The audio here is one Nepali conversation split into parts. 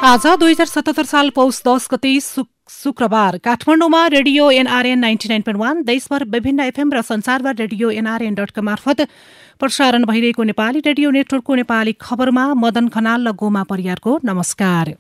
आज 2077 साल पौष 10 गते शुक्रबार काठमाडौँमा रेडियो एनआरएन 99.1 देशभर विभिन्न एफएम र संसारभर रेडियो nrn.com मार्फत प्रसारण भइरहेको नेपाली रेडियो नेटवर्कको नेपाली खबरमा मदन खनाल र गोमा परियारको नमस्कार।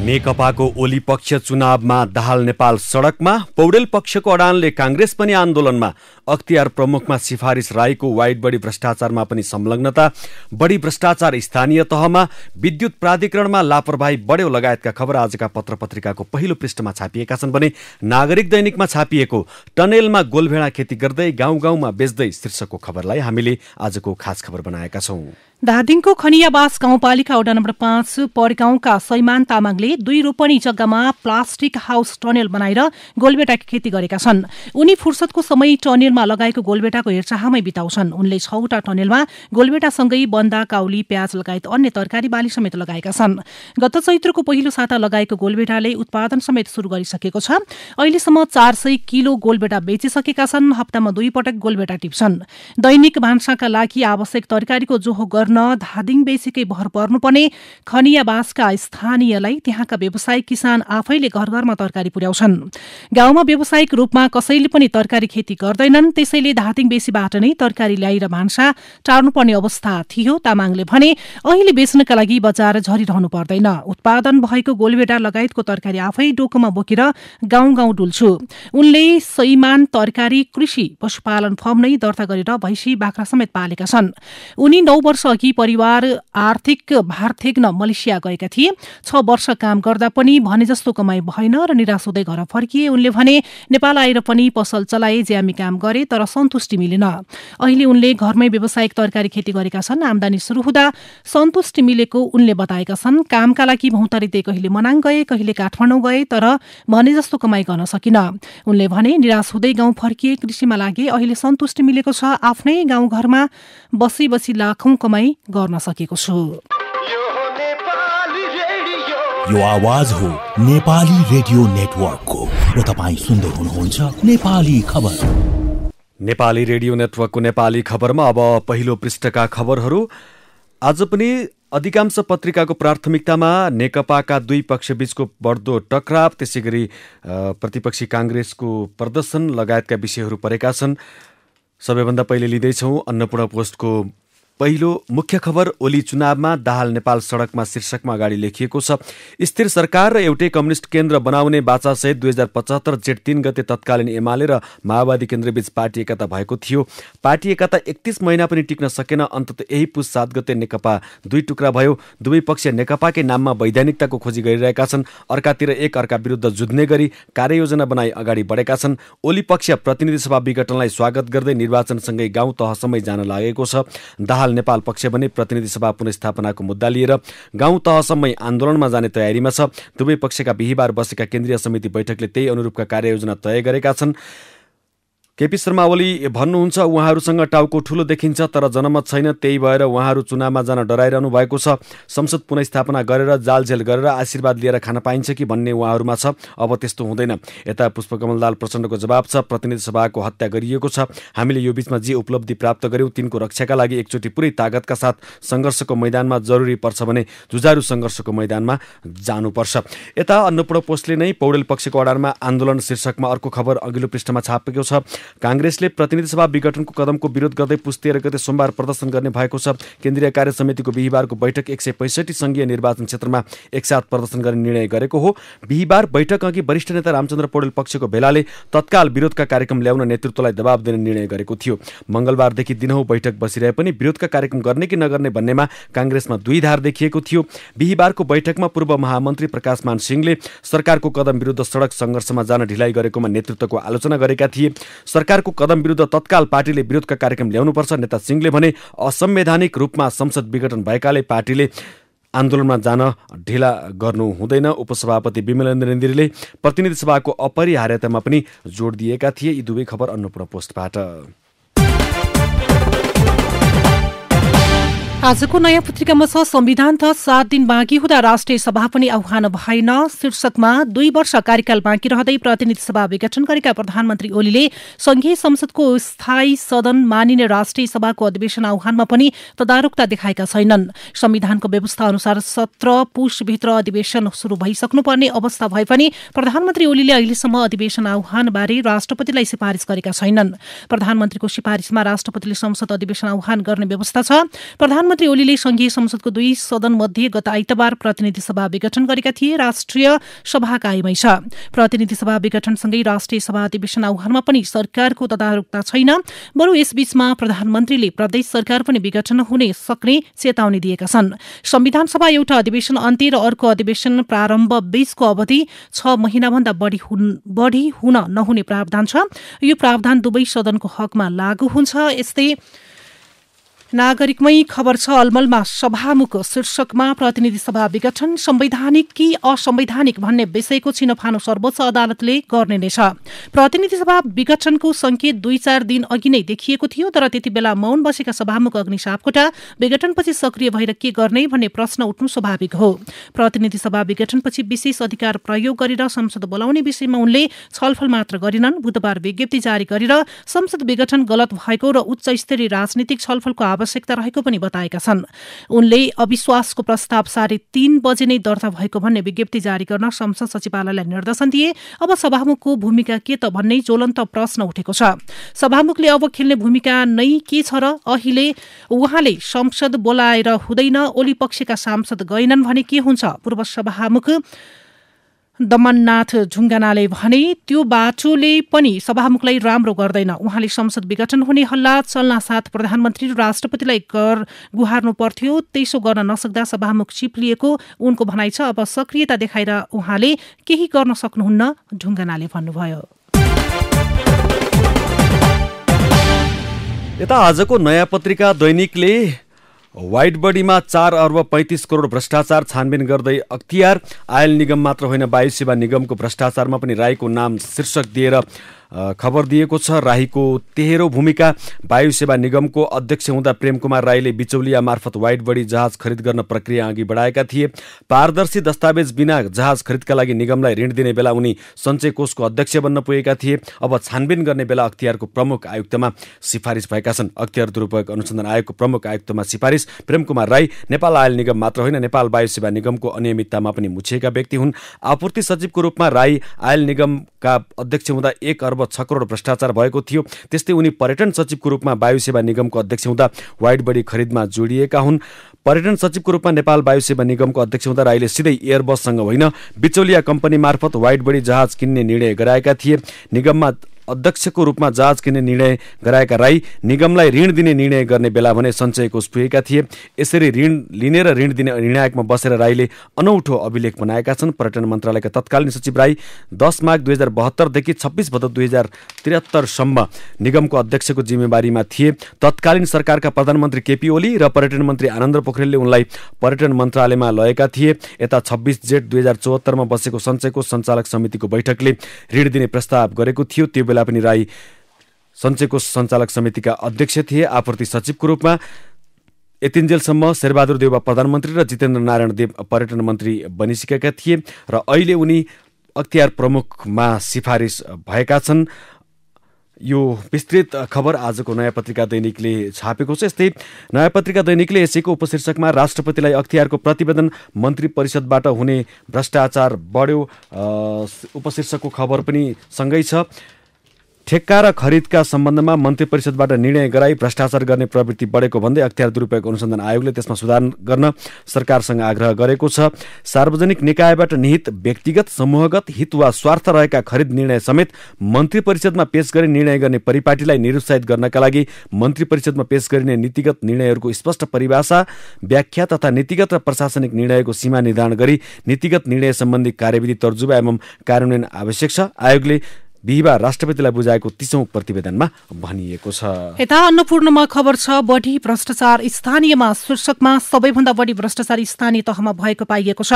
नेकपाको ओली पक्ष चुनावमा दाहाल नेपाल सडकमा, पौडेल पक्षको अडानले कांग्रेस पनि आन्दोलनमा, अख्तियार प्रमुखमा सिफारिस राईको वाइड बढी भ्रष्टाचारमा पनि संलग्नता, बढी भ्रष्टाचार स्थानीय तहमा, विद्युत प्राधिकरणमा लापरवाही बढ्यो लगायतका खबर आजका पत्र पत्रिकाको पहिलो पृष्ठमा छापिएका छन् भने नागरिक दैनिकमा छापिएको टनेलमा गोलभेडा खेती गर्दै गाउँ गाउँमा बेच्दै शीर्षकको खबरलाई हामीले आजको खास खबर बनाएका छौं। धादिङको खनियावास गाउँपालिका वडा नम्बर 5 परगाउँका सैमान तामाङले 2 रोपनी जग्गामा प्लास्टिक हाउस टनेल बनाएर गोलबेटा खेती गरेका छन्। उनी फुर्सदको समय टनेलमा लगाएको गोलबेटाको हेरचाहमै बिताउँछन्। उनले 6वटा टनेलमा गोलबेटासँगै बन्दा, काउली, प्याज लगायत अन्य तरकारी बाली समेत लगाएका छन्। गत चैत्रको पहिलो साता लगाएको गोलबेटाले उत्पादन समेत सुरु गरिसकेको छ। अहिलेसम्म 400 किलो गोलबेटा बेचिसकेका छन्। हप्तामा 2 पटक गोलबेटा टिप्छन्। दैनिक भान्साका लागि आवश्यक तरकारीको जोहो गर्न धादिङ बेसीकै भर पर्नुपर्ने खनियावासका स्थानीयलाई त्यहाँका व्यवसायिक किसान आफैले घर घरमा तरकारी पुर्याउँछन्। गाउँमा व्यावसायिक रूपमा कसैले पनि तरकारी खेती गर्दैनन्, त्यसैले धादिङ बेसीबाट नै तरकारी ल्याएर भान्सा टार्नुपर्ने अवस्था थियो। तामाङले भने अहिले बेच्नका लागि बजार झरिरहनु पर्दैन। उत्पादन भएको गोलबेटा लगायतको तरकारी आफै डोकोमा बोकेर गाउँ गाउँ डुल्छु। उनले सैमान तरकारी कृषि पशुपालन फर्म नै दर्ता गरेर भैँसी बाख्रा समेत पालेका छन्। उनी 9 वर्ष अघि परिवार आर्थिक भार थेग्न मलेसिया गएका थिए। 6 वर्ष काम गर्दा पनि भने जस्तो कमाई भएन र निराश हुँदै घर फर्किए। उनले भने नेपाल आएर पनि पसल चलाए, ज्यामी काम गरे तर सन्तुष्टि मिलेन। अहिले उनले घरमै व्यावसायिक तरकारी खेती गरेका छन्। आमदानी सुरु हुँदा सन्तुष्टि मिलेको उनले बताएका छन्। कामका लागि भौतारिँदै कहिले मनाङ गए, कहिले काठमाडौँ गए तर भने जस्तो कमाई गर्न सकिन। उनले भने निराश हुँदै गाउँ फर्किए, कृषिमा लागे, अहिले सन्तुष्टि मिलेको छ। आफ्नै गाउँघरमा बसी बसी लाखौं कमाई गर्न सकेको छु। यो आवाज हो नेपाली रेडियो नेटवर्कको र तपाईं सुन्दै हुनुहुन्छ नेपाली खबर। नेपाली रेडियो नेटवर्कको नेपाली खबरमा अब पहिलो पृष्ठका खबरहरू। आज पनि अधिकांश पत्रिकाको प्राथमिकतामा नेकपाका 2 पक्षबीचको बढ्दो टकराव, त्यसैगरी प्रतिपक्षी कांग्रेसको प्रदर्शन लगायतका विषयहरू परेका छन्। सबैभन्दा पहिले लिँदैछौँ अन्नपूर्ण पोस्टको पहिलो मुख्य खबर। ओली चुनावमा दाहाल नेपाल सडकमा शीर्षकमा अगाडि लेखिएको छ। स्थिर सरकार र एउटै कम्युनिस्ट केन्द्र बनाउने बाचासहित 2075 जेठ 3 गते तत्कालीन एमाले र माओवादी केन्द्रबीच पार्टी एकता भएको थियो। पार्टी एकता 31 महिना पनि टिक्न सकेन। अन्तत यही पुस 7 गते नेकपा 2 टुक्रा भयो। दुवै पक्ष नेकपाकै नाममा वैधानिकताको खोजी गरिरहेका छन्। अर्कातिर एक अर्का विरुद्ध जुझ्ने गरी कार्ययोजना बनाई अगाडि बढेका छन्। ओली पक्ष प्रतिनिधि सभा विघटनलाई स्वागत गर्दै निर्वाचनसँगै गाउँ तहसम्मै जान लागेको छ। दाहाल नेपाल पक्ष भने प्रतिनिधि सभा पुनर्स्थापनाको मुद्दा लिएर गाउँ तहसम्मै आन्दोलनमा जाने तयारीमा छ। दुवै पक्षका बिहीबार बसेका केन्द्रीय समिति बैठकले त्यही अनुरूपका कार्ययोजना तय गरेका छन्। केपी शर्मा ओली भन्नुहुन्छ उहाँहरूसँग टाउको ठूलो देखिन्छ तर जनमत छैन, त्यही भएर उहाँहरू चुनावमा जान डराइरहनु भएको छ। संसद पुनर्स्थापना गरेर जालझेल गरेर आशीर्वाद लिएर खान पाइन्छ कि भन्ने उहाँहरूमा छ। अब त्यस्तो हुँदैन। यता पुष्पकमल दाहाल प्रचण्डको जवाब छ। प्रतिनिधि सभाको हत्या गरिएको छ। हामीले यो बीचमा जे उपलब्धि प्राप्त गर्यौं तिनको रक्षाका लागि एकचोटि पुरै तागतका साथ सङ्घर्षको मैदानमा जरुरी पर्छ भने जुझारु सङ्घर्षको मैदानमा जानुपर्छ। यता अन्नपूर्ण पोस्टले नै पौडेल पक्षको अडानमा आन्दोलन शीर्षकमा अर्को खबर अघिल्लो पृष्ठमा छापेको छ। कांग्रेसले प्रतिनिधि सभा विघटनको कदमको विरोध गर्दै पुस 13 गते सोमबार प्रदर्शन गर्ने भएको छ। केन्द्रीय कार्य समितिको बिहीबारको बैठक 165 संघीय निर्वाचन क्षेत्रमा एकसाथ प्रदर्शन गर्ने निर्णय गरेको हो। बिहीबार बैठक अघि वरिष्ठ नेता रामचन्द्र पौडेल पक्षको भेलाले तत्काल विरोधका कार्यक्रम ल्याउन नेतृत्वलाई दबाब दिने निर्णय गरेको थियो। मंगलबारदेखि दिनहुँ बैठक बसिरहे पनि विरोधका कार्यक्रम गर्ने कि नगर्ने भन्नेमा कांग्रेसमा द्विधार देखिएको थियो। बिहीबारको बैठकमा पूर्व महामन्त्री प्रकाशमान सिंहले सरकारको कदम विरुद्ध सडक सङ्घर्षमा जान ढिलाइ गरेकोमा नेतृत्वको आलोचना गरेका थिए। सरकारको कदम विरुद्ध तत्काल पार्टीले विरोधका कार्यक्रम ल्याउनुपर्छ। नेता सिंहले भने असंवैधानिक रूपमा संसद विघटन भएकाले पार्टीले आन्दोलनमा जान ढिला गर्नु हुँदैन। उपसभापति विमलेन्द्र रेग्मीले प्रतिनिधि सभाको अपरिहार्यतामा पनि जोड दिएका थिए। यी दुवै खबर अन्नपूर्ण पोस्टबाट। आजको नयाँ पत्रिकामा छ संविधान त 7 दिन बाँकी हुँदा राष्ट्रिय सभा पनि आह्वान भएन शीर्षकमा 2 वर्ष कार्यकाल बाँकी रहँदै प्रतिनिधि सभा विघटन गरेका प्रधानमन्त्री ओलीले संघीय संसदको स्थायी सदन मानिने राष्ट्रिय सभाको अधिवेशन आह्वानमा पनि तदारुकता देखाएका छैनन्। संविधानको व्यवस्था अनुसार 17 पुसभित्र अधिवेशन शुरू भइसक्नुपर्ने अवस्था भए पनि प्रधानमन्त्री ओलीले अहिलेसम्म अधिवेशन आह्वानबारे राष्ट्रपतिलाई सिफारिस गरेका छैनन्। प्रधानमन्त्रीको सिफारिसमा राष्ट्रपतिले संसद अधिवेशन आह्वान गर्ने व्यवस्था छ। प्रधानमन्त्री ओलीले संघीय संसदको 2 सदन मध्ये गत आइतबार प्रतिनिधि सभा विघटन गरेका थिए। राष्ट्रिय सभा कायमै छ। प्रतिनिधि सभा विघटनसँगै राष्ट्रिय सभा अधिवेशन आह्वानमा पनि सरकारको तदारुकता छैन। बरु यसबीचमा प्रधानमन्त्रीले प्रदेश सरकार पनि विघटन हुने सक्ने चेतावनी दिएका छन्। संविधान सभा एउटा अधिवेशन अन्त्य र अर्को अधिवेशन प्रारम्भ बीचको अवधि 6 महिनाभन्दा बढी हुन नहुने प्रावधान छ। यो प्रावधान दुवै सदनको हकमा लागू हुन्छ। यस्तै नागरिकमै खबर छ अलमलमा सभामुख शीर्षकमा प्रतिनिधि सभा विघटन संवैधानिक कि असंवैधानिक भन्ने विषयको छिनोफानो सर्वोच्च अदालतले गर्ने नै छ। प्रतिनिधि सभा विघटनको संकेत 2-4 दिन अघि नै देखिएको थियो, तर त्यति बेला मौन बसेका सभामुख अग्नि सापकोटा विघटनपछि सक्रिय भएर के गर्ने भन्ने प्रश्न उठ्नु स्वाभाविक हो। प्रतिनिधि सभा विघटनपछि विशेष अधिकार प्रयोग गरेर संसद बोलाउने विषयमा उनले छलफल मात्र गरिनन्। बुधबार विज्ञप्ति जारी गरेर संसद विघटन गलत भएको र उच्च स्तरीय राजनीतिक छलफलको आवश्यकता रहेको पनि बताएका छन्। उनले अविश्वासको प्रस्ताव 3:30 बजे नै दर्ता भएको भन्ने विज्ञप्ति जारी गर्न संसद सचिवालयलाई निर्देशन दिए। अब सभामुखको भूमिका के त भन्ने ज्वलन्त प्रश्न उठेको छ। सभामुखले अब खेल्ने भूमिका नै के छ र अहिले उहाँले संसद बोलाएर हुँदैन, ओली पक्षका सांसद गएनन् भने के हुन्छ? पूर्व सभामुख दमननाथ झुङ्गानाले भने त्यो बाटोले पनि सभामुखलाई राम्रो गर्दैन। उहाँले संसद विघटन हुने हल्ला चल्नासाथ प्रधानमन्त्री र राष्ट्रपतिलाई गुहार्नु पर्थ्यो, त्यसो गर्न नसक्दा सभामुख चिप्लिएको उनको भनाइ छ। अब सक्रियता देखाएर उहाँले केही गर्न सक्नुहुन्न, झुङ्गानाले भन्नुभयो। यता आजको नयाँ पत्रिका दैनिकले व्हाइट बडीमा 4 अर्ब 35 करोड भ्रष्टाचार छानबिन गर्दै अख्तियार, आयल निगम मात्र होइन वायु सेवा निगमको भ्रष्टाचारमा पनि राईको नाम शीर्षक दिएर खबर दिएको छ। राईको तेह्रो भूमिका। वायु सेवा निगमको अध्यक्ष हुँदा प्रेम कुमार राईले बिचौलिया मार्फत व्हाइट बडी जहाज खरिद गर्न प्रक्रिया अघि बढाएका थिए। पारदर्शी दस्तावेज बिना जहाज खरिदका लागि निगमलाई ऋण दिने बेला उनी सञ्चय कोषको अध्यक्ष बन्न पुगेका थिए। अब छानबिन गर्ने बेला अख्तियारको प्रमुख आयुक्तमा सिफारिस भएका छन्। अख्तियार दुरुपयोग अनुसन्धान आयोगको प्रमुख आयुक्तमा सिफारिस। प्रेम कुमार राई नेपाल आयल निगम मात्र होइन, नेपाल वायु सेवा निगमको अनियमिततामा पनि मुछिएका व्यक्ति हुन्। आपूर्ति सचिवको रूपमा राई आयल निगमका अध्यक्ष हुँदा 1 अर्ब 6 करोड भ्रष्टाचार भएको थियो। त्यस्तै उनी पर्यटन सचिवको रूपमा वायु सेवा निगमको अध्यक्ष हुँदा व्हाइट बडी खरिदमा जोडिएका हुन्। पर्यटन सचिवको रूपमा नेपाल वायु सेवा निगमको अध्यक्ष हुँदा राईले सिधै एयरबससँग होइन, बिचौलिया कम्पनी मार्फत व्हाइट बडी जहाज किन्ने निर्णय गराएका थिए। निगममा अध्यक्षको रूपमा जहाज किन्ने निर्णय गराएका राई निगमलाई ऋण दिने निर्णय गर्ने बेला भने सञ्चय कोष पुगेका थिए। यसरी ऋण लिने र ऋण दिने निर्णायकमा बसेर राईले अनौठो अभिलेख बनाएका छन्। पर्यटन मन्त्रालयका तत्कालीन सचिव राई 10 माघ 2072 देखि 26 भदौ 2073 सम्म निगमको अध्यक्षको जिम्मेवारीमा थिए। तत्कालीन सरकारका प्रधानमन्त्री केपी ओली र पर्यटन मन्त्री आनन्द पोखरेलले उनलाई पर्यटन मन्त्रालयमा लगेका थिए। यता 26 जेठ 2074 मा बसेको सञ्चय कोष सञ्चालक समितिको बैठकले ऋण दिने प्रस्ताव गरेको थियो। त्यो बेला पनि राई सञ्चय कोष सञ्चालक समितिका अध्यक्ष थिए। आपूर्ति सचिवको रूपमा यतिन्जेलसम्म शेरबहादुर देउवा प्रधानमन्त्री र जितेन्द्र नारायण देव पर्यटन मन्त्री बनिसकेका थिए र अहिले उनी अख्तियार प्रमुखमा सिफारिस भएका छन्। यो विस्तृत खबर आजको नयाँ पत्रिका दैनिकले छापेको छ। यस्तै नयाँ पत्रिका दैनिकले यसैको उपशीर्षकमा राष्ट्रपतिलाई अख्तियारको प्रतिवेदन, मन्त्री परिषदबाट हुने भ्रष्टाचार बढ्यो उपशीर्षकको खबर पनि सँगै छ। ठेक्का र खरिदका सम्बन्धमा मन्त्री परिषदबाट निर्णय गराई भ्रष्टाचार गर्ने प्रवृत्ति बढेको भन्दै अख्तियार दुरुपयोग अनुसन्धान आयोगले त्यसमा सुधार गर्न सरकारसँग आग्रह गरेको छ। सार्वजनिक निकायबाट निहित व्यक्तिगत, समूहगत हित वा स्वार्थ रहेका खरिद निर्णय समेत मन्त्री परिषदमा पेश गरी निर्णय गर्ने परिपाटीलाई निरुत्साहित गर्नका लागि मन्त्री परिषदमा पेश गरिने नीतिगत निर्णयहरूको स्पष्ट परिभाषा, व्याख्या तथा नीतिगत र प्रशासनिक निर्णयको सीमा निर्धारण गरी नीतिगत निर्णय सम्बन्धी कार्यविधि तर्जुमा एवं कार्यान्वयन आवश्यक छ। आयोगले बिहिबार राष्ट्रपतिलाई बुझाएको 30औं प्रतिवेदनमा भनिएको छ। यता अन्नपूर्णमा खबर छ, बढी भ्रष्टाचार स्थानीयमा। शीर्षकमा सबैभन्दा बढी भ्रष्टाचार स्थानीय तहमा भएको पाइएको छ।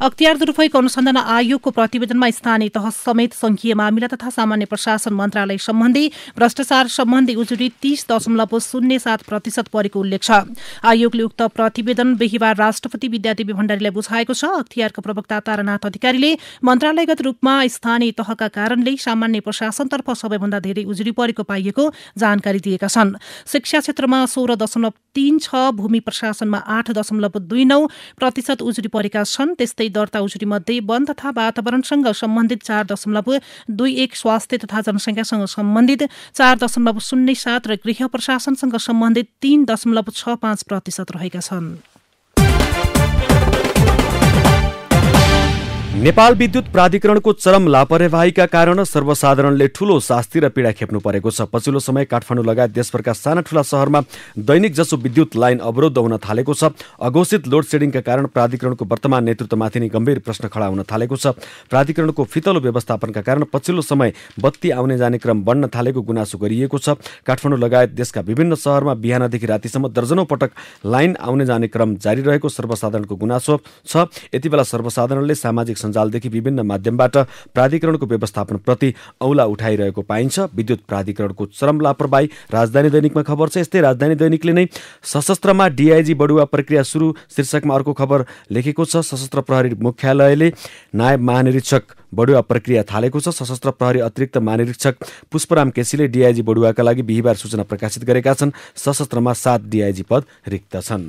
अख्तियार दुरूपयोग अनुसन्धान आयोगको प्रतिवेदनमा स्थानीय तह समेत संघीय मामिला तथा सामान्य प्रशासन मन्त्रालय सम्बन्धी भ्रष्टाचार सम्बन्धी उजुरी 30.07% परेको उल्लेख छ। आयोगले उक्त प्रतिवेदन बिहिबार राष्ट्रपति विद्यादेवी भण्डारीलाई बुझाएको छ। अख्तियारका प्रवक्ता तारानाथ अधिकारीले मन्त्रालयगत रूपमा स्थानीय तहका कारणले सामान्य प्रशासनतर्फ सबैभन्दा धेरै उजुरी परेको पाइएको जानकारी दिएका छन्। शिक्षा क्षेत्रमा 16.36, भूमि प्रशासनमा 8.29% उजुरी परेका छन्। त्यस्तै दर्ता उजुरी मध्ये वन तथा वातावरणसँग सम्बन्धित 4.21, स्वास्थ्य तथा जनसङ्ख्यासँग सम्बन्धित 4.07 र गृह प्रशासनसँग सम्बन्धित 3.65% रहेका छन्। नेपाल विद्युत प्राधिकरणको चरम लापरवाहीका कारण सर्वसाधारणले ठूलो शास्ति र पीडा खेप्नु परेको छ। पछिल्लो समय काठमाडौँ लगायत देशभरका साना ठूला शहरमा दैनिक जसो विद्युत लाइन अवरोध हुन थालेको छ। अघोषित लोड सेडिङका कारण प्राधिकरणको वर्तमान नेतृत्वमाथि नै गम्भीर प्रश्न खडा हुन थालेको छ। प्राधिकरणको फितलो व्यवस्थापनका कारण पछिल्लो समय बत्ती आउने जाने क्रम बढ्न थालेको गुनासो गरिएको छ। काठमाडौँ लगायत देशका विभिन्न शहरमा बिहानदेखि रातिसम्म दर्जनौं पटक लाइन आउने जाने क्रम जारी रहेको सर्वसाधारणको गुनासो छ। यतिबेला सर्वसाधारणले सामाजिक सञ्जालदेखि विभिन्न माध्यमबाट प्राधिकरणको व्यवस्थापनप्रति औला उठाइरहेको पाइन्छ। विद्युत प्राधिकरणको चरम लापरवाही राजधानी दैनिकमा खबर छ। यस्तै राजधानी दैनिकले नै सशस्त्रमा डीआईजी बढुवा प्रक्रिया सुरु शीर्षकमा अर्को खबर लेखेको छ। सशस्त्र प्रहरी मुख्यालयले नायब महानिरीक्षक बढुवा प्रक्रिया थालेको छ। सशस्त्र प्रहरी अतिरिक्त महानिरीक्षक पुष्पराम केसीले डीआईजी बढुवाका लागि बिहिबार सूचना प्रकाशित गरेका छन्। सशस्त्रमा 7 डीआईजी पद रिक्त छन्।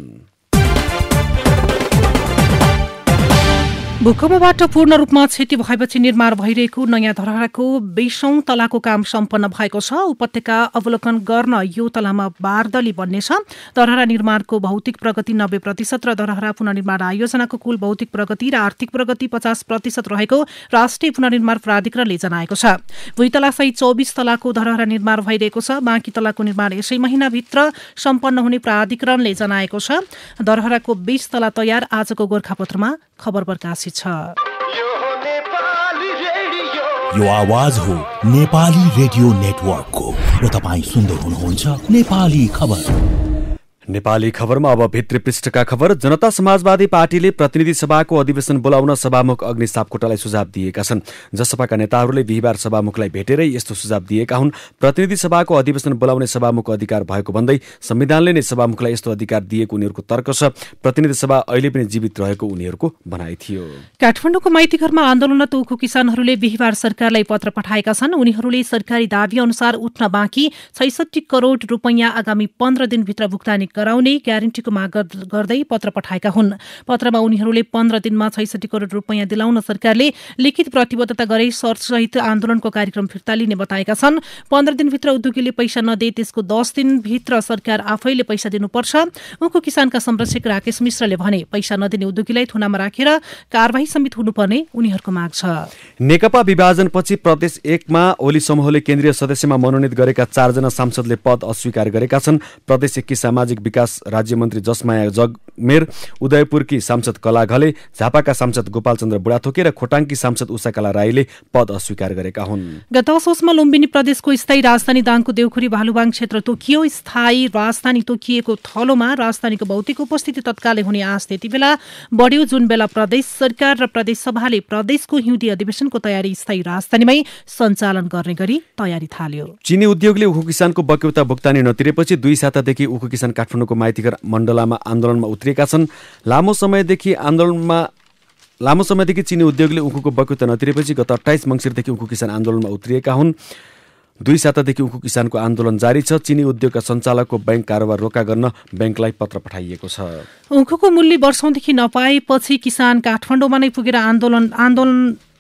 भूकम्पबाट पूर्ण रूपमा क्षति भएपछि निर्माण भइरहेको नयाँ धरहराको 20औं तलाको काम सम्पन्न भएको छ। उपत्यका अवलोकन गर्न यो तलामा बारदली बन्नेछ। धरहरा निर्माणको भौतिक प्रगति 90% र धरहरा पुनर्निर्माण आयोजनाको कुल भौतिक प्रगति र आर्थिक प्रगति 50% रहेको राष्ट्रिय पुनर्निर्माण प्राधिकरणले जनाएको छ। भुइँतलासहित 24 तलाको धरहरा निर्माण भइरहेको छ। बाँकी तलाको निर्माण यसै महिनाभित्र सम्पन्न हुने प्राधिकरणले जनाएको छ। धरहराको 20 तला तयार। आजको गोर्खापत्रमा खबर प्रकाशित छ। यो आवाज हो नेपाली रेडियो नेटवर्कको र तपाईं सुन्दै हुनुहुन्छ नेपाली खबर। नेपाली खबरमा अब भित्री पृष्ठका खबर। जनता समाजवादी पार्टीले प्रतिनिधि सभाको अधिवेशन बोलाउन सभामुख अग्नि सापकोटालाई सुझाव दिएका छन्। जसपाका नेताहरूले बिहिबार सभामुखलाई भेटेरै यस्तो सुझाव दिएका हुन्। प्रतिनिधि सभाको अधिवेशन बोलाउने सभामुखको अधिकार भएको भन्दै संविधानले नै सभामुखलाई यस्तो अधिकार दिएको उनीहरूको तर्क छ। प्रतिनिधि सभा अहिले पनि जीवित रहेको उनीहरूको भनाइ थियो। काठमाडौँको माइतीघरमा आन्दोलनरत उखु किसानहरूले बिहिबार सरकारलाई पत्र पठाएका छन्। उनीहरूले सरकारी दाबी अनुसार उठ्न बाँकी 66 करोड रुपैयाँ आगामी 15 दिनभित्र भुक्तानी गराउने ग्यारेन्टीको माग गर्दै पत्र पठाएका हुन्। पत्रमा उनीहरूले 15 दिनमा 66 करोड रुपैयाँ दिलाउन सरकारले लिखित प्रतिबद्धता गरे शर्तसहित आन्दोलनको कार्यक्रम फिर्ता लिने बताएका छन्। 15 दिनभित्र उद्योगीले पैसा नदिए त्यसको 10 दिनभित्र सरकार आफैले पैसा दिनुपर्छ। उखु किसानका संरक्षक राकेश मिश्रले भने पैसा नदिने उद्योगीलाई थुनामा राखेर कारबाही समेत हुनुपर्ने उनीहरूको माग छ। नेकपा विभाजनपछि प्रदेश 1 मा ओली समूहले केन्द्रीय सदस्यमा मनोनित गरेका 4 जना सांसदले पद अस्वीकार गरेका छन्। प्रदेश 1 की सामाजिक विकास राज्यमन्त्री जसमाया जगमेर, उदयपुरकी सांसद कला घले, झापाका सांसद गोपालचन्द्र बुढाथोके र खोटाङकी सांसद उषाकला राईले पद अस्वीकार गरेका हुन्। गत असोजमा लुम्बिनी प्रदेशको स्थायी राजधानी दाङको देउखुरी भालुबाङ क्षेत्र तोकियो। स्थायी राजधानी तोकिएको थलोमा राजधानीको भौतिक उपस्थिति तत्कालै हुने आश त्यति बेला बढ्यो जुन बेला प्रदेश सरकार र प्रदेश सभाले प्रदेशको हिउँदी अधिवेशनको तयारी स्थायी राजधानीमै सञ्चालन गर्ने गरी तयारी थाल्यो। चिनी उद्योगले उखु किसानको बक्यौता भुक्तानी नतिरेपछि 2 सातादेखि उखु किसान काठमाडौँको माइतीघर मण्डलामा आन्दोलनमा उत्रिएका छन्। लामो समयदेखि चिनी उद्योगले उखुको बक्यौता नतिरेपछि गत 28 मङ्सिरदेखि उखु किसान आन्दोलनमा उत्रिएका हुन्। 2 सातादेखि उखु किसानको आन्दोलन जारी छ। चिनी उद्योगका सञ्चालकको बैंक कारोबार रोका गर्न बैंकलाई पत्र पठाइएको छ। उखुको मूल्य वर्षौंदेखि नपाएपछि किसान काठमाडौँमा नै पुगेर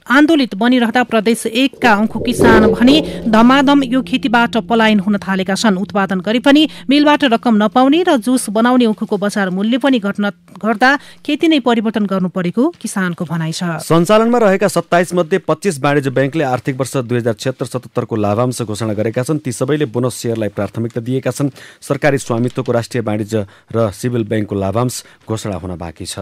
आन्दोलित बनिरहँदा प्रदेश 1 का उखु किसान भने धमाधम यो खेतीबाट पलायन हुन थालेका छन्। उत्पादन गरे पनि मिलबाट रकम नपाउने र जुस बनाउने उखुको बजार मूल्य पनि घट्दा खेती नै परिवर्तन गर्नु परेको किसानको भनाइ छ। सञ्चालनमा रहेका 27 मध्ये 25 वाणिज्य बैंकले आर्थिक वर्ष 2076-77 को लाभांश घोषणा गरेका छन्। ती सबैले बोनस शेयरलाई प्राथमिकता दिएका छन्। सरकारी स्वामित्वको राष्ट्रिय वाणिज्य र सिभिल बैंकको लाभांश घोषणा हुन बाँकी छ।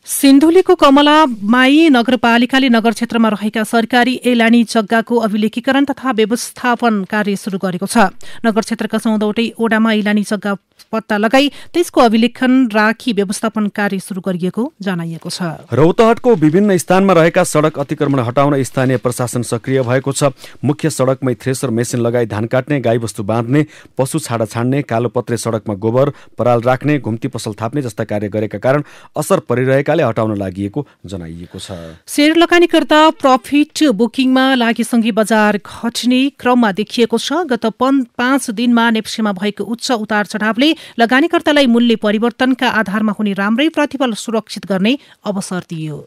सिन्धुलीको कमलामाई नगरपालिकाले नगर क्षेत्रमा रहेका सरकारी एलानी जग्गाको अभिलेखीकरण तथा व्यवस्थापन कार्य सुरु गरेको छ। नगर क्षेत्रका 14वटै ओडामा एलानी जग्गा पत्ता लगाई त्यसको अभिलेखन राखी व्यवस्थापन कार्य सुरु गरिएको जनाइएको छ। रौतहटको विभिन्न स्थानमा रहेका सडक अतिक्रमण हटाउन स्थानीय प्रशासन सक्रिय भएको छ। मुख्य सडकमै थ्रेसर मेसिन लगाई धान काट्ने, गाईबस्तु बाँध्ने, पशु छाडा छाड्ने, कालोपत्रे सडकमा गोबर पराल राख्ने, घुम्ती पसल थाप्ने जस्ता कार्य गरेका कारण असर परिरहेकाले हटाउन लागि जनाइएको छ। शेयर लगानीकर्ता प्रफिट बुकिङमा लागीसँगै बजार घट्ने क्रममा देखिएको छ। गत 5 दिनमा नेप्सेमा भएको उच्च उतार चढावले लगानीकर्तालाई मूल्य परिवर्तनका आधारमा हुने राम्रै प्रतिफल सुरक्षित गर्ने अवसर दियो।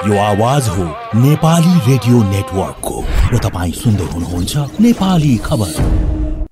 यो आवाज हो नेपाली रेडियो नेटवर्कको र तपाईँ सुन्दै हुनुहुन्छ नेपाली खबर।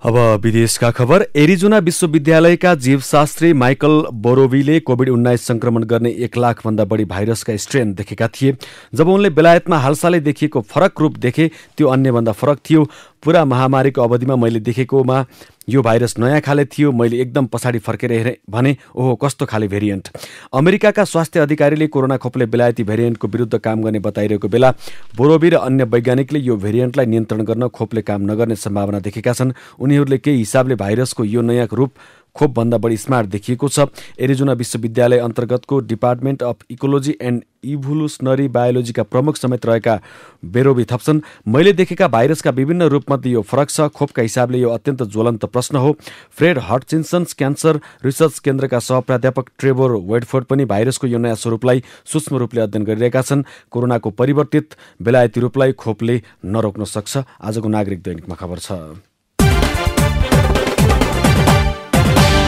अब विदेशका खबर। एरिजोना विश्वविद्यालयका जीवशास्त्री माइकल बोरोवीले कोभिड-19 संक्रमण गर्ने 1 लाखभन्दा बढी भाइरसका स्ट्रेन देखेका थिए। जब उनले बेलायतमा हालसालै देखिएको फरक रूप देखे, त्यो अन्यभन्दा फरक थियो। पूरा महामारीको अवधिमा मैले देखेकोमा यो भाइरस नयाँ खाले थियो। मैले एकदम पछाडि फर्केर हेरेँ भने ओहो कस्तो खाले भेरिएन्ट। अमेरिकाका स्वास्थ्य अधिकारीले कोरोना खोपले बेलायती भेरिएन्टको विरुद्ध काम गर्ने बताइरहेको बेला बोरोवी र अन्य वैज्ञानिकले यो भेरिएन्टलाई नियन्त्रण गर्न खोपले काम नगर्ने सम्भावना देखेका छन्। उनीहरूले केही हिसाबले भाइरसको यो नयाँ रूप खोपभन्दा बढी स्मार्ट देखिएको छ। एरिजोना विश्वविद्यालय अन्तर्गतको डिपार्टमेन्ट अफ इकोलोजी एन्ड इभोल्युसनरी बायोलोजीका प्रमुख समेत रहेका बोरोवी थप्छन्, मैले देखेका भाइरसका विभिन्न रूपमध्ये यो फरक छ। खोपका हिसाबले यो अत्यन्त ज्वलन्त प्रश्न हो। फ्रेड हटचिन्सन्स क्यान्सर रिसर्च केन्द्रका सहप्राध्यापक ट्रेभोर वेडफोर्ड पनि भाइरसको यो नयाँ स्वरूपलाई सूक्ष्म रूपले अध्ययन गरिरहेका छन्। कोरोनाको परिवर्तित बेलायती रूपलाई खोपले नरोक्न सक्छ। आजको नागरिक दैनिकमा खबर छ।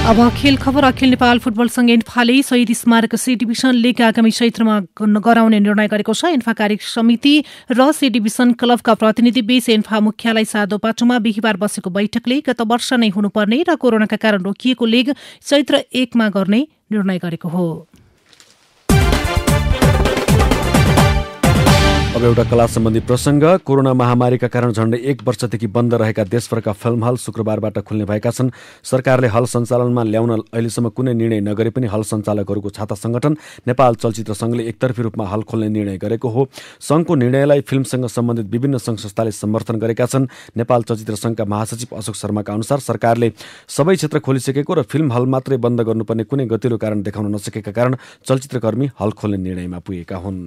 अब खेल खबर। अखिल नेपाल फुटबल संघ एन्फाले शहीद स्मारक सी डिभिजन लिग आगामी चैत्रमा गराउने निर्णय गरेको छ। एन्फा कार्य समिति र सी डिभिजन क्लबका प्रतिनिधि बीच एन्फा मुख्यालय सादोपाटोमा बिहिबार बसेको बैठकले गत वर्ष नै हुनुपर्ने र कोरोनाका कारण रोकिएको लिग चैत्र 1 मा गर्ने निर्णय गरेको हो। अब एउटा कला सम्बन्धी प्रसङ्ग। कोरोना महामारीका कारण झण्डै 1 वर्षदेखि बन्द रहेका देशभरका फिल्म हल शुक्रबारबाट खुल्ने भएका छन्। सरकारले हल सञ्चालनमा ल्याउन अहिलेसम्म कुनै निर्णय नगरे पनि हल सञ्चालकहरूको छाता संगठन नेपाल चलचित्र संघले एकतर्फी रूपमा हल खोल्ने निर्णय गरेको हो। संघको निर्णयलाई फिल्मसँग सम्बन्धित विभिन्न संघ संस्थाले समर्थन गरेका छन्। नेपाल चलचित्र संघका महासचिव अशोक शर्माका अनुसार सरकारले सबै क्षेत्र खोलिसकेको र फिल्म हल मात्रै बन्द गर्नुपर्ने कुनै गतिलो कारण देखाउन नसकेका कारण चलचित्रकर्मी हल खोल्ने निर्णयमा पुगेका हुन्।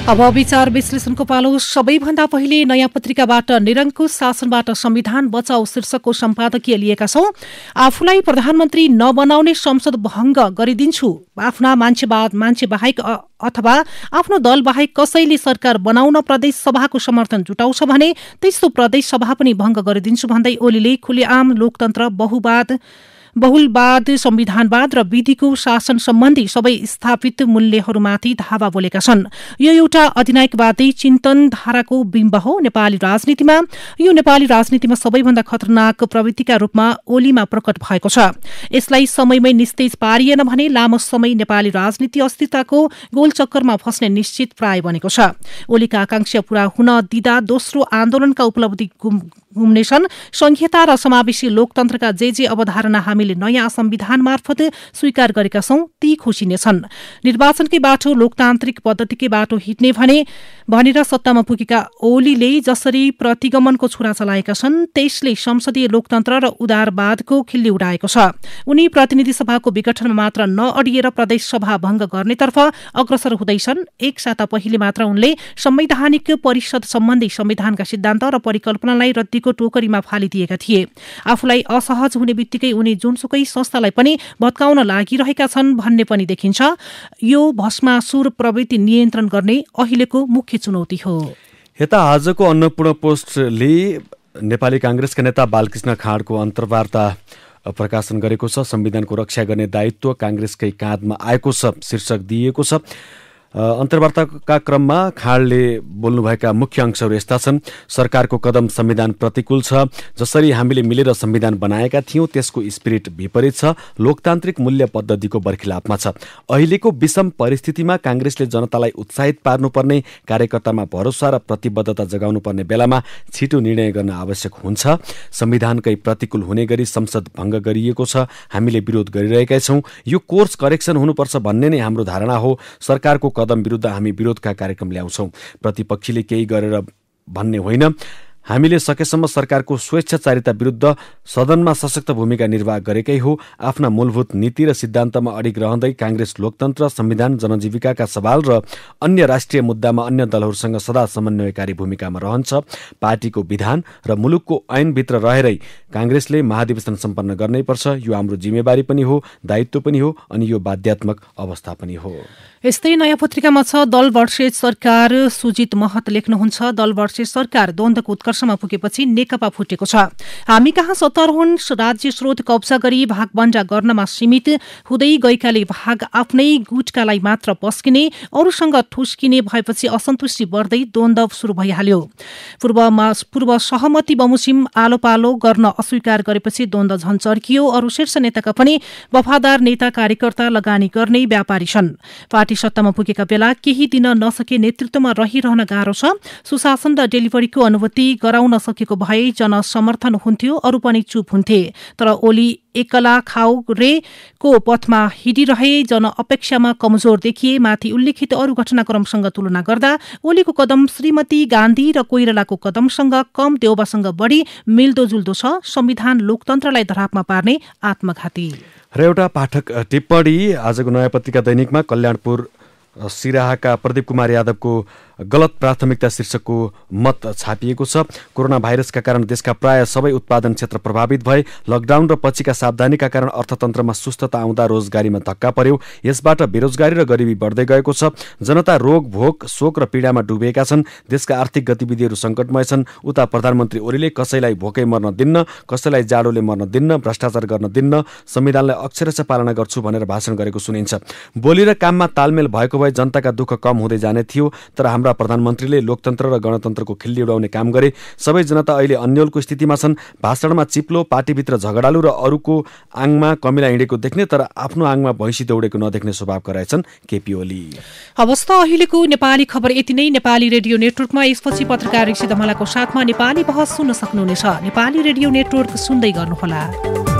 अब विचार विश्लेषणको पालो। सबैभन्दा पहिले नयाँ पत्रिकाबाट निरङ्कुश शासनबाट संविधान बचाऊ शीर्षकको सम्पादकीय लिएका छौं। आफूलाई प्रधानमन्त्री नबनाउने संसद भङ्ग गरिदिन्छु। आफ्ना मान्छे बाहेक अथवा आफ्नो दल बाहेक कसैले सरकार बनाउन प्रदेश सभाको समर्थन जुटाउँछ भने त्यस्तो प्रदेश सभा पनि भङ्ग गरिदिन्छु भन्दै ओलीले खुलेआम लोकतन्त्र, बहुलवाद, संविधानवाद र विधिको शासन सम्बन्धी सबै स्थापित मूल्यहरूमाथि धावा बोलेका छन्। यो एउटा अधिनायकवादी चिन्तन धाराको बिम्ब हो। नेपाली राजनीतिमा सबैभन्दा खतरनाक प्रवृत्तिका रूपमा ओलीमा प्रकट भएको छ। यसलाई समयमै निस्तेज पारिएन भने लामो समय नेपाली राजनीति अस्थिरताको गोलचक्करमा फस्ने निश्चित प्राय बनेको छ। ओलीका आकांक्षा पूरा हुन दिँदा दोस्रो आन्दोलनका उपलब्धि घुम्नेछन्। संहिता र समावेशी लोकतन्त्रका जे अवधारणा हामीले नयाँ संविधान मार्फत स्वीकार गरेका छौं ती खुसिनेछन्। निर्वाचनकै बाटो, लोकतान्त्रिक पद्धतिकै बाटो हिँड्ने भनेर सत्तामा पुगेका ओलीले जसरी प्रतिगमनको छुरा चलाएका छन् त्यसले संसदीय लोकतन्त्र र उदारवादको खिल्ली उडाएको छ। उनी प्रतिनिधि सभाको विघटनमा मात्र नअडिएर प्रदेश सभा भङ्ग गर्नेतर्फ अग्रसर हुँदैछन्। 1 साता पहिले मात्र उनले संवैधानिक परिषद सम्बन्धी संविधानका सिद्धान्त र परिकल्पनालाई रद्दीको टोकरीमा फालिदिएका थिए। आफूलाई असहज हुने बित्तिकै उनी जुनसुकै संस्थालाई पनि भत्काउन लागिरहेका छन् भन्ने पनि देखिन्छ। यो भस्मासुर प्रवृत्ति नियन्त्रण गर्ने अहिलेको मुख्य चुनौती हो। यता आजको अन्नपूर्ण पोस्टले नेपाली कांग्रेसका नेता बालकृष्ण खाँडको अन्तर्वार्ता प्रकाशन गरेको छ। संविधानको रक्षा गर्ने दायित्व कांग्रेसकै काँधमा आएको छ शीर्षक दिएको छ। अन्तर्वार्ताका क्रममा खाँडले बोल्नुभएका मुख्य अंशहरू यस्ता छन्। सरकारको कदम संविधान प्रतिकूल छ। जसरी हामीले मिलेर संविधान बनाएका थियौं त्यसको स्पिरिट विपरीत छ, लोकतान्त्रिक मूल्य पद्धतिको बर्खिलाफमा छ। अहिलेको विषम परिस्थितिमा कांग्रेसले जनतालाई उत्साहित पार्नुपर्ने, कार्यकर्तामा भरोसा र प्रतिबद्धता जगाउनु पर्ने बेलामा छिटो निर्णय गर्न आवश्यक हुन्छ। संविधानकै प्रतिकूल हुने गरी संसद भंग गरिएको छ। हामीले विरोध गरिरहेका छौं। यो कोर्स करेक्सन हुनुपर्छ भन्ने नै हाम्रो धारणा हो। सरकारको कदम विरुद्ध हामी विरोधका कार्यक्रम ल्याउँछौं। प्रतिपक्षीले केही गरेर भन्ने होइन। हामीले सकेसम्म सरकारको स्वेच्छाचारिता विरुद्ध सदनमा सशक्त भूमिका निर्वाह गरेकै हो। आफ्ना मूलभूत नीति र सिद्धान्तमा अडिग रहँदै कांग्रेस लोकतन्त्र, संविधान, जनजीविकाका सवाल र अन्य राष्ट्रिय मुद्दामा अन्य दलहरूसँग सदा समन्वयकारी भूमिकामा रहन्छ। पार्टीको विधान र मुलुकको ऐनभित्र रहेरै कांग्रेसले महाधिवेशन सम्पन्न गर्नैपर्छ। यो हाम्रो जिम्मेवारी पनि हो, दायित्व पनि हो अनि यो बाध्यात्मक अवस्था पनि हो। यस्तै नयाँ पत्रिकामा छ दल वर्सेस सरकार। सुजित महत लेख्नुहुन्छ, दल वर्सेस सरकार द्वन्द्वको उत्कर्षमा पुगेपछि नेकपा फुटेको छ। हामी कहाँ सत्तारोहण राज्य स्रोत कब्जा गरी भागबण्डा गर्नमा सीमित हुँदै गएकाले भाग आफ्नै गुटकालाई मात्र पस्किने, अरूसँग ठुस्किने भएपछि असन्तुष्टि बढ्दै द्वन्द्व सुरु भइहाल्यो। पूर्व सहमति बमोजिम आलो पालो गर्न अस्वीकार गरेपछि द्वन्द्व झन चर्कियो। अरू शीर्ष नेताका पनि वफादार नेता कार्यकर्ता लगानी गर्ने व्यापारी छन्। पार्टी सत्तामा पुगेका बेला केही दिन नसके नेतृत्वमा रहिरहन गाह्रो छ। सुशासन र डेलिभरीको अनुभूति गराउन सकेको भए जनसमर्थन हुन्थ्यो, अरू पनि चुप हुन्थे। तर ओली एकला खाउ रे को पथमा हिँडिरहे, जन अपेक्षामा कमजोर देखिए। माथि उल्लेखित अरू घटनाक्रमसँग तुलना गर्दा ओलीको कदम श्रीमती गान्धी र कोइरालाको कदमसँग कम, देउबासँग बढी मिल्दोजुल्दो छ। संविधान लोकतन्त्रलाई धरापमा पार्ने आत्मघाती। र एउटा पाठक टिप्पणी आजको नयाँ पत्रिका दैनिकमा कल्याणपुर सिराहाका प्रदीप कुमार यादवको गलत प्राथमिकता शीर्षकको मत छापिएको छ। कोरोना भाइरसका कारण देशका प्राय सबै उत्पादन क्षेत्र प्रभावित भए। लकडाउन र पछिका सावधानीका कारण अर्थतन्त्रमा सुस्तता आउँदा रोजगारीमा धक्का पर्यो। यसबाट बेरोजगारी र गरिबी बढ्दै गएको छ। जनता रोग भोक शोक र पीडामा डुबेका छन्। देशका आर्थिक गतिविधिहरू सङ्कटमय छन्। उता प्रधानमन्त्री ओलीले कसैलाई भोकै मर्न दिन्न, कसैलाई जाडोले मर्न दिन्न, भ्रष्टाचार गर्न दिन्न, संविधानलाई अक्षरशः पालना गर्छु भनेर भाषण गरेको सुनिन्छ। बोली र काममा तालमेल भएको भए जनताका दुःख कम हुँदै जाने थियो। तर हाम्रा प्रधानमन्त्रीले लोकतन्त्र र गणतन्त्रको खिल्ली उडाउने काम गरे। सबै जनता अहिले अन्यलको स्थितिमा छन्। भाषणमा चिप्लो, पार्टीभित्र झगडालु र अरूको आङमा कमिला हिँडेको देख्ने तर आफ्नो आङमा भैँसी दौडेको नदेख्ने स्वभावका रहेछन् केपी ओली। अवस्था अहिलेको नेपाली खबर यति नै। नेपाली रेडियो नेटवर्कमा यसपछि पत्रकार ऋषि धमलाको साथमा नेपाली बहस सुन्न सक्नुहुनेछ। नेपाली रेडियो नेटवर्क सुन्दै गर्नुहोला।